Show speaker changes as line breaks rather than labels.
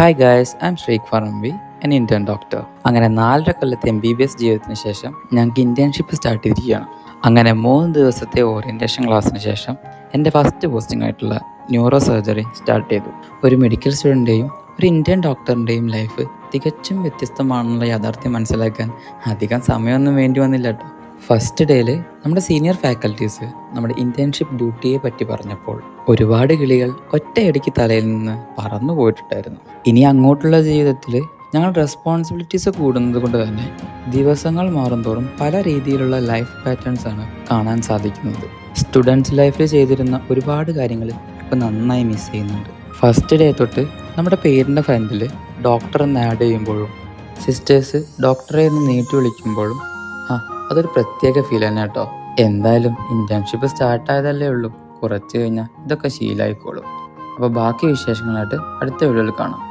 Hi guys, I am Sheikh Farmabi, an Indian doctor. അങ്ങനെ 4.5 കൊല്ലത്തെ MBBS ജീവിതത്തിന് ശേഷം ഞങ്ങൾക്ക് ഇൻറ്റേൺഷിപ്പ് സ്റ്റാർട്ട് ചെയ്തിരിക്കുകയാണ്. അങ്ങനെ 3 ദിവസത്തെ ഓറിയൻറ്റേഷൻ ക്ലാസ്സിന് ശേഷം എൻ്റെ ഫസ്റ്റ് പോസ്റ്റിംഗ് ആയിട്ടുള്ള ന്യൂറോ സർജറി സ്റ്റാർട്ട് ചെയ്തു. ഒരു മെഡിക്കൽ സ്റ്റുഡൻ്റെയും ഒരു ഇന്ത്യൻ ഡോക്ടറിൻ്റെയും ലൈഫ് തികച്ചും വ്യത്യസ്തമാണെന്നുള്ള യാഥാർത്ഥ്യം മനസ്സിലാക്കാൻ അധികം സമയമൊന്നും വേണ്ടി വന്നില്ല കേട്ടോ. ഫസ്റ്റ് ഡേയിൽ നമ്മുടെ സീനിയർ ഫാക്കൽറ്റീസ് നമ്മുടെ ഇൻറ്റേൺഷിപ്പ് ഡ്യൂട്ടിയെ പറ്റി പറഞ്ഞപ്പോൾ ഒരുപാട് കിളികൾ ഒറ്റയടിക്ക് തലയിൽ നിന്ന് പറന്നു പോയിട്ടുണ്ടായിരുന്നു. ഇനി അങ്ങോട്ടുള്ള ജീവിതത്തിൽ ഞങ്ങൾ റെസ്പോൺസിബിലിറ്റീസ് കൂടുന്നത് കൊണ്ട് തന്നെ ദിവസങ്ങൾ മാറുന്തോറും പല രീതിയിലുള്ള ലൈഫ് പാറ്റേൺസ് ആണ് കാണാൻ സാധിക്കുന്നത്. സ്റ്റുഡൻസ് ലൈഫിൽ ചെയ്തിരുന്ന ഒരുപാട് കാര്യങ്ങൾ ഇപ്പം നന്നായി മിസ് ചെയ്യുന്നുണ്ട്. ഫസ്റ്റ് ഡേ തൊട്ട് നമ്മുടെ പേരിൻ്റെ ഫ്രണ്ടിൽ ഡോക്ടർ എന്ന് ആഡ് ചെയ്യുമ്പോഴും സിസ്റ്റേഴ്സ് ഡോക്ടറെ എന്ന് നീട്ടി വിളിക്കുമ്പോഴും അതൊരു പ്രത്യേക ഫീൽ തന്നെ കേട്ടോ. എന്തായാലും ഇൻറ്റേൺഷിപ്പ് സ്റ്റാർട്ടായതല്ലേ ഉള്ളൂ, കുറച്ച് കഴിഞ്ഞാൽ ഇതൊക്കെ ശീലമായിക്കോളും. അപ്പോൾ ബാക്കി വിശേഷങ്ങളായിട്ട് അടുത്ത വീഡിയോയിൽ കാണാം.